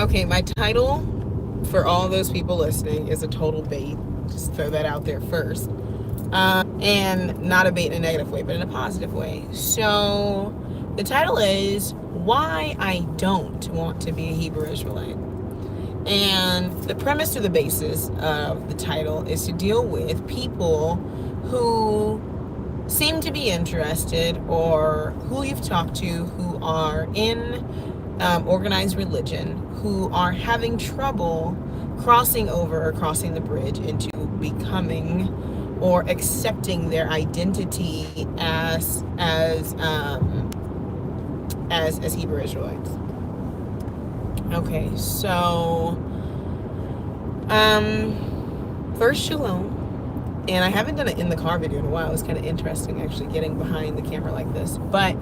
Okay, my title for all those people listening is a total bait. Just throw that out there first. And not a bait in a negative way, but in a positive way. So the title is Why I Don't Want to Be a Hebrew Israelite. And the premise or the basis of the title is to deal with people who seem to be interested, or who you've talked to who are in organized religion, who are having trouble crossing over or crossing the bridge into becoming or accepting their identity as Hebrew Israelites. Okay, so first, shalom. And I haven't done it in the car video in a while. It's kind of interesting actually getting behind the camera like this. But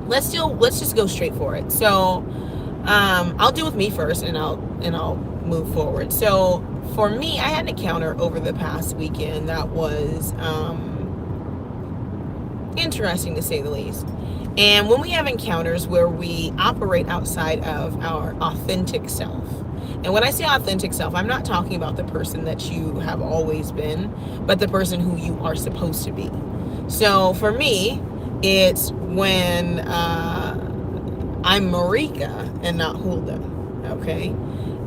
let's just go straight for it. So I'll deal with me first, and I'll move forward. So for me, I had an encounter over the past weekend that was interesting to say the least. And when we have encounters where we operate outside of our authentic self, and when I say authentic self, I'm not talking about the person that you have always been, but the person who you are supposed to be. So for me, it's when I'm Marika and not Hulda, okay?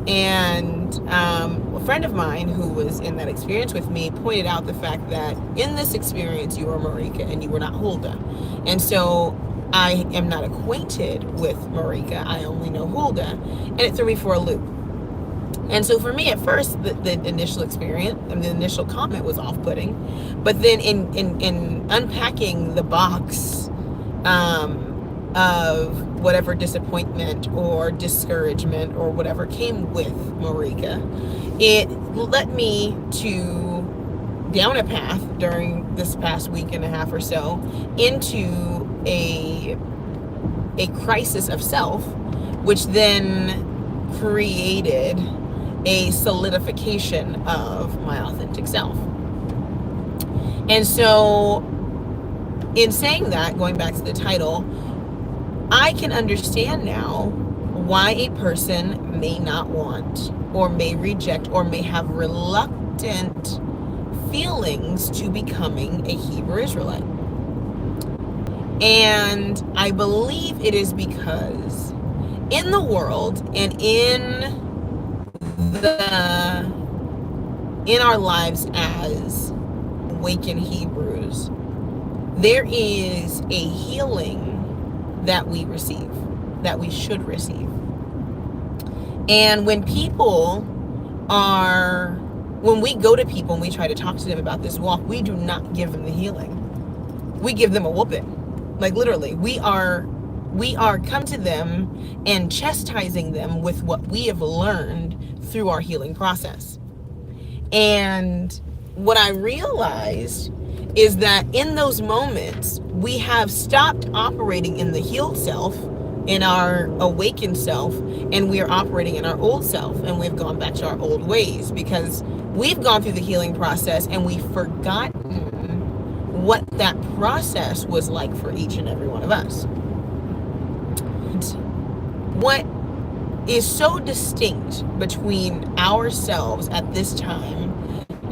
And a friend of mine who was in that experience with me pointed out the fact that in this experience you were Marika and you were not Hulda. And so I am not acquainted with Marika, I only know Hulda, and it threw me for a loop. And so for me at first, the initial experience and the initial comment was off-putting, but then in unpacking the box of whatever disappointment or discouragement or whatever came with Marika, it led me to down a path during this past week and a half or so into a crisis of self, which then created a solidification of my authentic self. And so in saying that, going back to the title, I can understand now why a person may not want or may reject or may have reluctant feelings to becoming a Hebrew Israelite. And I believe it is because in the world and in our lives as awakened Hebrews, there is a healing that we receive, that we should receive. And when we go to people and we try to talk to them about this walk, we do not give them the healing. We give them a whooping. Like literally, we are come to them and chastising them with what we have learned through our healing process. And what I realized is that in those moments, we have stopped operating in the healed self, in our awakened self, and we are operating in our old self, and we've gone back to our old ways because we've gone through the healing process and we've forgotten what that process was like for each and every one of us. What is so distinct between ourselves at this time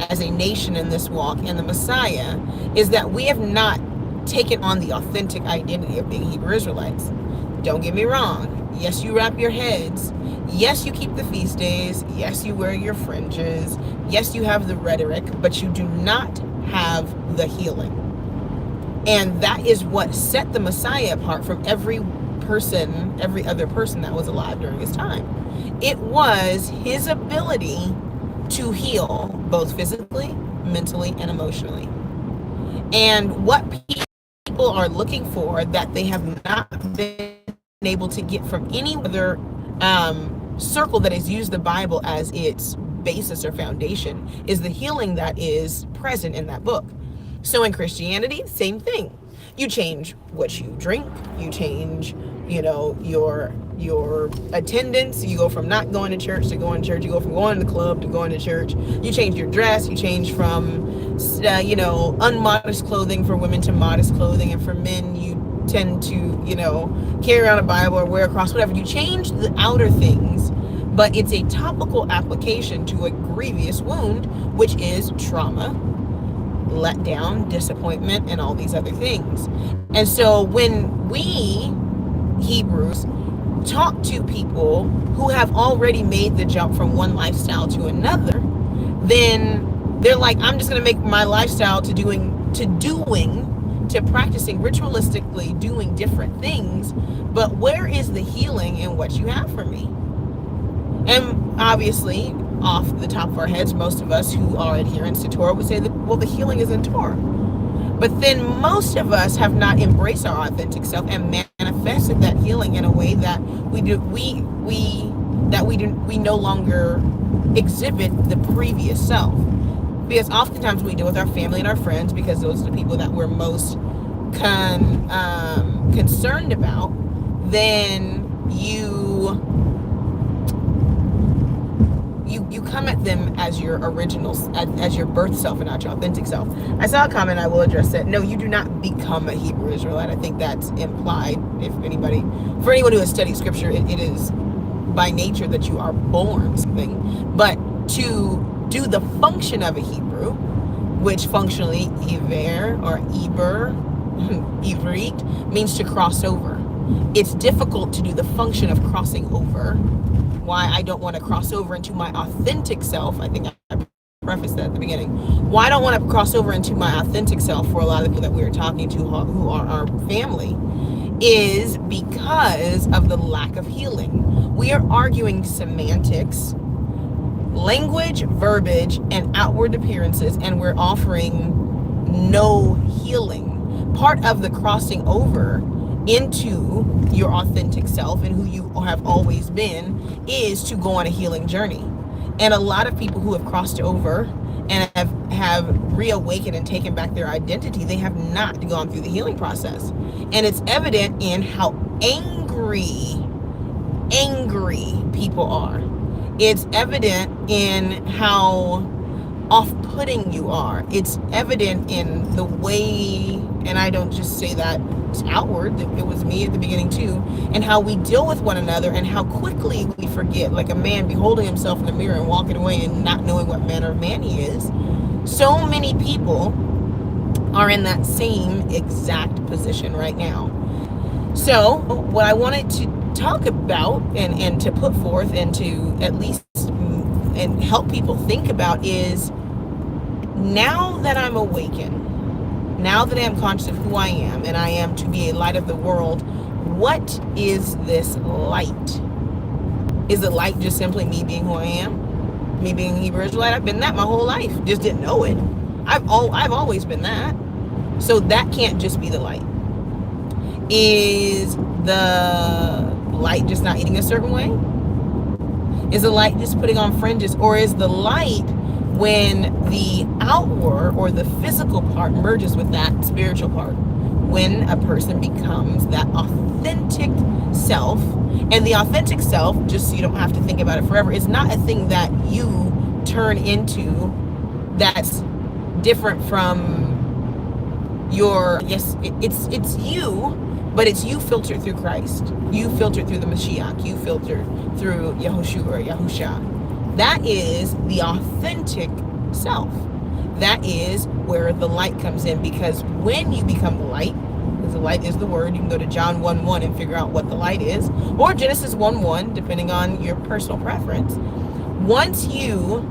as a nation in this walk and the Messiah is that we have not taken on the authentic identity of being Hebrew Israelites. Don't get me wrong. Yes, you wrap your heads. Yes, you keep the feast days. Yes, you wear your fringes. Yes, you have the rhetoric, but you do not have the healing. And that is what set the Messiah apart from every other person that was alive during his time. It was his ability to heal both physically, mentally, and emotionally. And what people are looking for that they have not been able to get from any other circle that has used the Bible as its basis or foundation is the healing that is present in that book. So in Christianity, same thing. You change what you drink, you change, your attendance. You go from not going to church to going to church. You go from going to the club to going to church. You change your dress. You change from, unmodest clothing for women to modest clothing. And for men, you tend to, carry around a Bible or wear a cross, whatever. You change the outer things, but it's a topical application to a grievous wound, which is trauma, letdown, disappointment, and all these other things. And so when we Hebrews talk to people who have already made the jump from one lifestyle to another, then they're like, I'm just going to make my lifestyle to practicing ritualistically doing different things. But where is the healing in what you have for me? And obviously, off the top of our heads, most of us who are adherents to Torah would say that, well, the healing is in Torah. But then most of us have not embraced our authentic self and manifested that healing in a way that we no longer exhibit the previous self. Because oftentimes we deal with our family and our friends, because those are the people that we're most concerned about. Then you come at them as your original, as your birth self and not your authentic self. I saw a comment, I will address it. No, you do not become a Hebrew Israelite. I think that's implied. For anyone who has studied scripture, it is by nature that you are born something. But to do the function of a Hebrew, which functionally Iver or Iber, Ivrit, means to cross over. It's difficult to do the function of crossing over. Why I don't want to cross over into my authentic self. I think I prefaced that at the beginning. Why I don't want to cross over into my authentic self for a lot of people that we are talking to who are our family is because of the lack of healing. We are arguing semantics, language, verbiage, and outward appearances, and we're offering no healing. Part of the crossing over into your authentic self and who you have always been is to go on a healing journey. And a lot of people who have crossed over and have reawakened and taken back their identity, they have not gone through the healing process. And it's evident in how angry people are. It's evident in how off-putting you are. It's evident in the way, and I don't just say that it's outward, it was me at the beginning too, and how we deal with one another and how quickly we forget, like a man beholding himself in the mirror and walking away and not knowing what manner of man he is. So many people are in that same exact position right now. So what I wanted to talk about and to put forth and to at least and help people think about is, now that I'm awakened, now that I am conscious of who I am and I am to be a light of the world, what is this light? Is the light just simply me being who I am? Me being a Hebrew Israelite? I've been that my whole life, just didn't know it. I've always been that. So that can't just be the light. Is the light just not eating a certain way? Is the light just putting on fringes? Or is the light when the outward or the physical part merges with that spiritual part? When a person becomes that authentic self, and the authentic self, just so you don't have to think about it forever, is not a thing that you turn into that's different from your, yes, it's you, but it's you filtered through Christ. You filtered through the Mashiach. You filtered through Yahushua or Yahusha. That is the authentic self. That is where the light comes in, because when you become the light, because the light is the word, you can go to John 1:1 and figure out what the light is, or Genesis 1:1, depending on your personal preference. Once you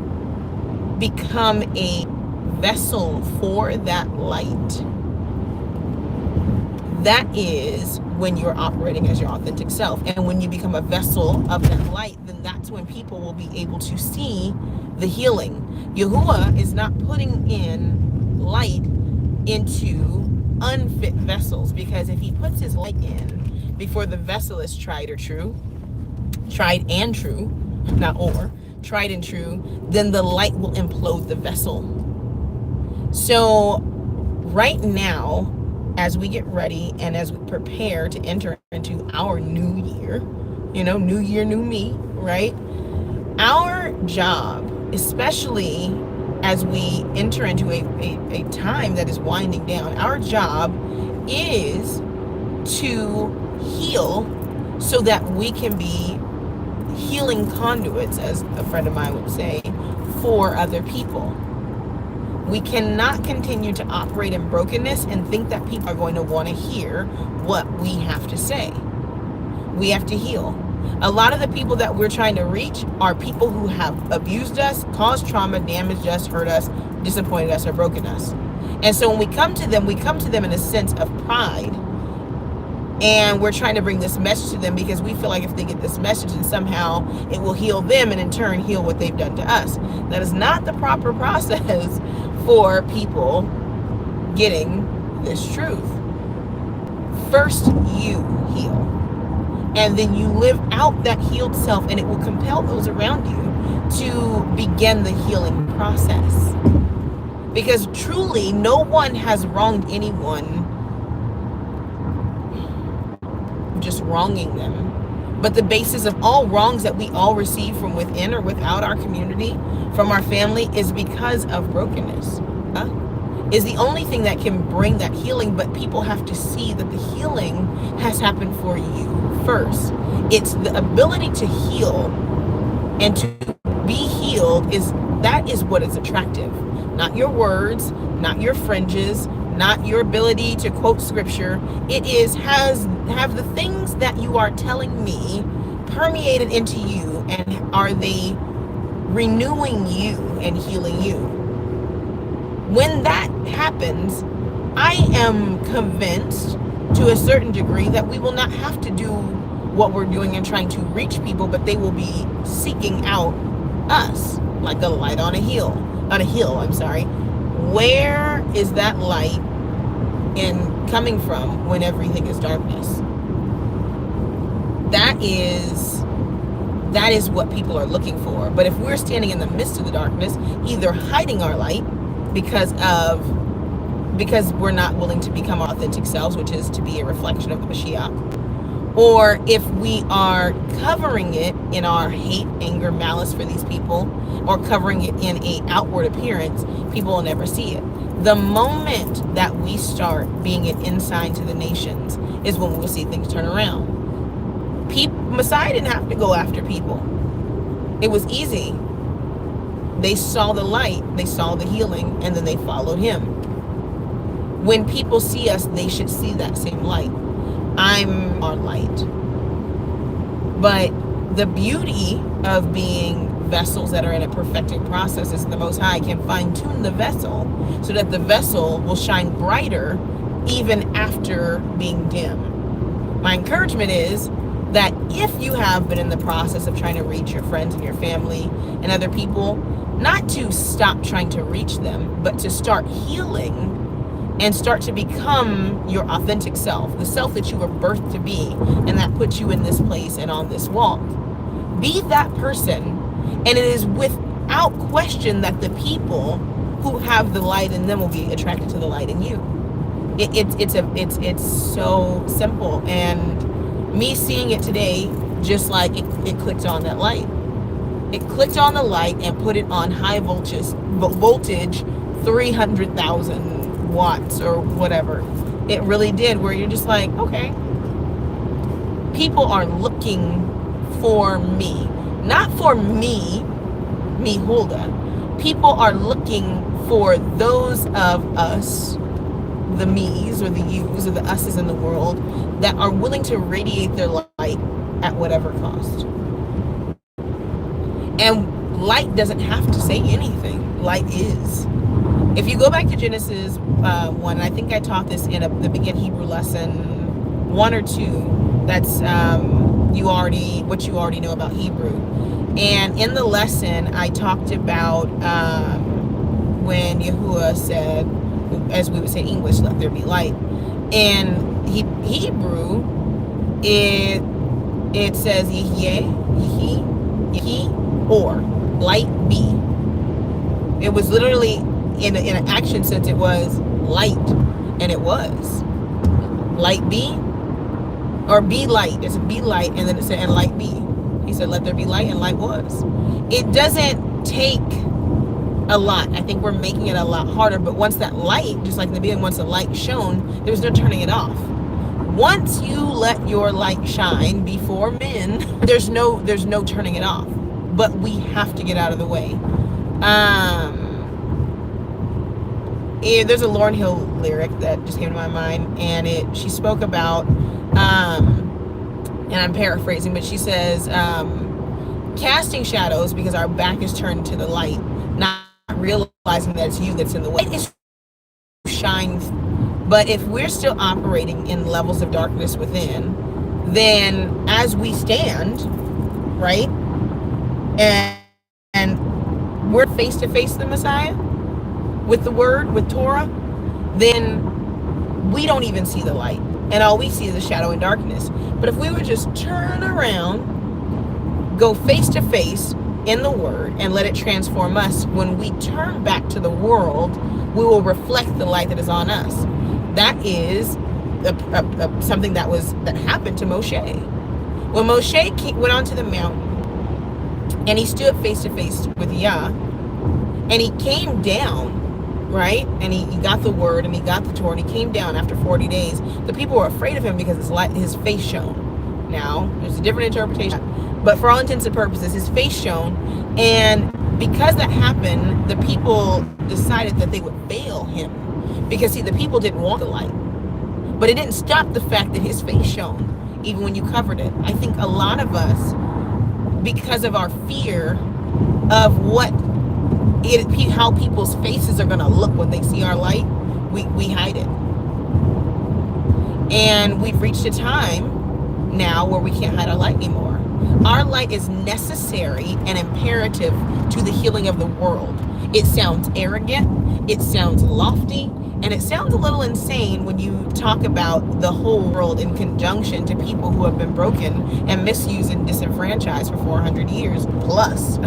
become a vessel for that light, that is when you're operating as your authentic self. And when you become a vessel of that light, then that's when people will be able to see the healing. Yahuwah is not putting in light into unfit vessels, because if he puts his light in before the vessel is tried and true, then the light will implode the vessel. So right now, as we get ready and as we prepare to enter into our new year, new year, new me, right? Our job, especially as we enter into a time that is winding down, our job is to heal so that we can be healing conduits, as a friend of mine would say, for other people. We cannot continue to operate in brokenness and think that people are going to want to hear what we have to say. We have to heal. A lot of the people that we're trying to reach are people who have abused us, caused trauma, damaged us, hurt us, disappointed us, or broken us. And so when we come to them in a sense of pride. And we're trying to bring this message to them because we feel like if they get this message, and somehow it will heal them and in turn heal what they've done to us. That is not the proper process for people getting this truth. First, you heal. And then you live out that healed self, and it will compel those around you to begin the healing process. Because truly, no one has wronged anyone just wronging them. But the basis of all wrongs that we all receive from within or without our community, from our family, is because of brokenness. Is the only thing that can bring that healing, but people have to see that the healing has happened for you first. It's the ability to heal and to be healed is what is attractive. Not your words, not your fringes, not your ability to quote scripture. It is have the things that you are telling me permeated into you, and are they renewing you and healing you? When that happens, I am convinced to a certain degree that we will not have to do what we're doing and trying to reach people, but they will be seeking out us like a light on a hill. Where is that light coming from when everything is darkness? That is what people are looking for. But if we're standing in the midst of the darkness, either hiding our light because we're not willing to become our authentic selves, which is to be a reflection of the Mashiach, or if we are covering it in our hate, anger, malice for these people, or covering it in an outward appearance, people will never see it. The moment that we start being an ensign to the nations is when we'll see things turn around. Messiah didn't have to go after people. It was easy. They saw the light, they saw the healing, and then they followed him. When people see us, they should see that same light. I'm our light. But the beauty of being vessels that are in a perfecting process is the Most High can fine-tune the vessel so that the vessel will shine brighter even after being dim. My encouragement is that if you have been in the process of trying to reach your friends and your family and other people, not to stop trying to reach them, but to start healing and start to become your authentic self, the self that you were birthed to be, and that puts you in this place and on this walk. Be that person, and it is without question that the people who have the light in them will be attracted to the light in you. It's so simple, and me seeing it today, just like it clicked on that light. It clicked on the light and put it on high voltage, 300,000 watts or whatever. It really did, where you're just like, okay, people are looking for me, not for me Hulda. People are looking for those of us, the me's or the you's or the us's in the world, that are willing to radiate their light at whatever cost. And light doesn't have to say anything. Light is. If you go back to Genesis 1, I think I taught this in the Begin Hebrew lesson 1 or 2. That's what you already know about Hebrew. And in the lesson, I talked about when Yahuwah said, as we would say in English, let there be light. And Hebrew, it says Yehi, or light be. It was literally in an action sense, it was light, and it was light be, or be light. It's be light, and then it said and light be. He said let there be light, and light was. It doesn't take a lot. I think we're making it a lot harder, but once that light, just like in the beginning, once the light shone, there's no turning it off. Once you let your light shine before men, there's no turning it off. But we have to get out of the way. There's a Lauryn Hill lyric that just came to my mind, and she spoke about, and I'm paraphrasing, but she says, casting shadows because our back is turned to the light, not realizing that it's you that's in the way. It's shine, but if we're still operating in levels of darkness within, then as we stand, right, and we're face to face with the Messiah, with the Word, with Torah, then we don't even see the light, and all we see is the shadow and darkness. But if we would just turn around, go face to face in the Word, and let it transform us, when we turn back to the world, we will reflect the light that is on us. That is something that happened to Moshe. When Moshe went onto the mountain and he stood face to face with Yah, and he came down, right? And he got the Word and he got the Torah, and he came down after 40 days. The people were afraid of him because his face shone. Now, there's a different interpretation, but for all intents and purposes, his face shone. And because that happened, the people decided that they would veil him. Because, see, the people didn't want the light. But it didn't stop the fact that his face shone, even when you covered it. I think a lot of us, because of our fear of how people's faces are going to look when they see our light, we hide it. And we've reached a time now where we can't hide our light anymore. Our light is necessary and imperative to the healing of the world. It sounds arrogant, it sounds lofty, and it sounds a little insane when you talk about the whole world in conjunction to people who have been broken and misused and disenfranchised for 400 years plus.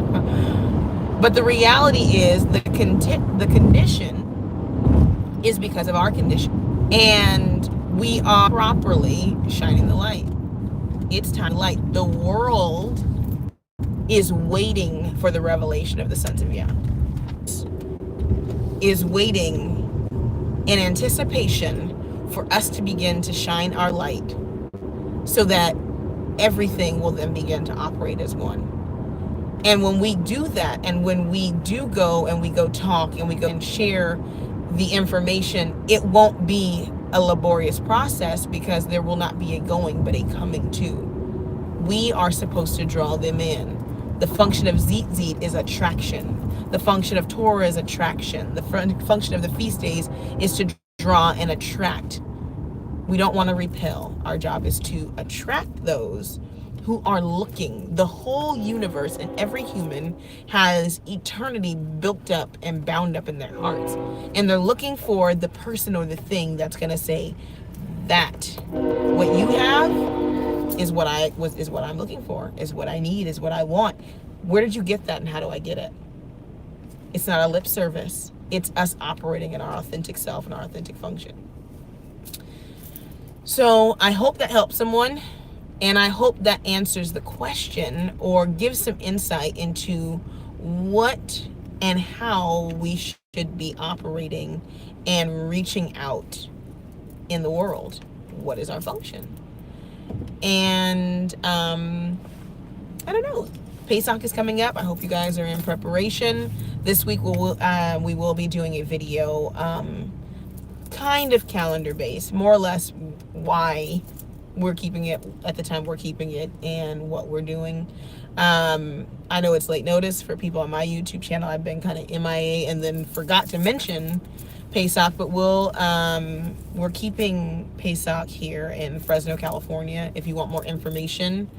But the reality is the condition is because of our condition. And we are properly shining the light. It's time to light. The world is waiting for the revelation of the sons of Yah. Is waiting in anticipation for us to begin to shine our light so that everything will then begin to operate as one. And when we do that, and when we do go and we go talk and we go and share the information, it won't be a laborious process because there will not be a going but a coming to. We are supposed to draw them in. The function of Zitzit is attraction. The function of Torah is attraction. The function of the feast days is to draw and attract. We don't want to repel. Our job is to attract those who are looking. The whole universe and every human has eternity built up and bound up in their hearts. And they're looking for the person or the thing that's going to say, that what you have is what I'm looking for, is what I need, is what I want. Where did you get that and how do I get it? It's not a lip service. It's us operating in our authentic self and our authentic function. So I hope that helps someone. And I hope that answers the question or gives some insight into what and how we should be operating and reaching out in the world. What is our function? And I don't know. Pesach is coming up. I hope you guys are in preparation. This week we will be doing a video, kind of calendar based, more or less why we're keeping it at the time we're keeping it and what we're doing. I know it's late notice for people on my YouTube channel. I've been kind of MIA and then forgot to mention Pesach, but we're keeping Pesach here in Fresno, California. If you want more information,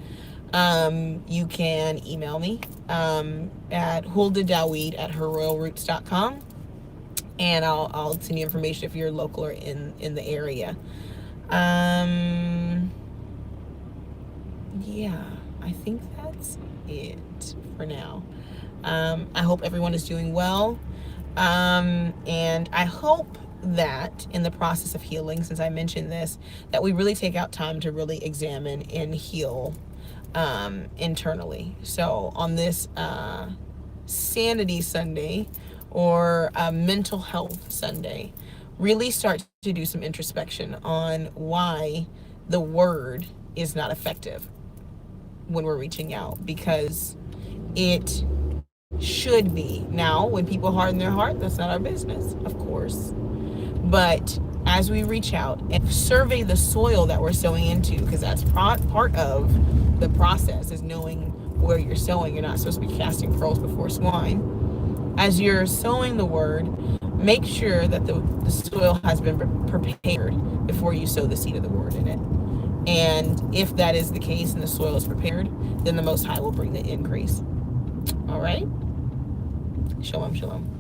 you can email me at huldadawid@herroyalroots.com, and I'll send you information if you're local or in the area. Yeah, I think that's it for now. I hope everyone is doing well. And I hope that in the process of healing, since I mentioned this, that we really take out time to really examine and heal internally. So on this Sanity Sunday or Mental Health Sunday, really start to do some introspection on why the word is not effective when we're reaching out, because it should be. Now, when people harden their heart, that's not our business, of course. But as we reach out and survey the soil that we're sowing into, because that's part of the process, is knowing where you're sowing. You're not supposed to be casting pearls before swine. As you're sowing the word, make sure that the soil has been prepared before you sow the seed of the word in it. And if that is the case and the soil is prepared, then the Most High will bring the increase. All right? Shalom, shalom.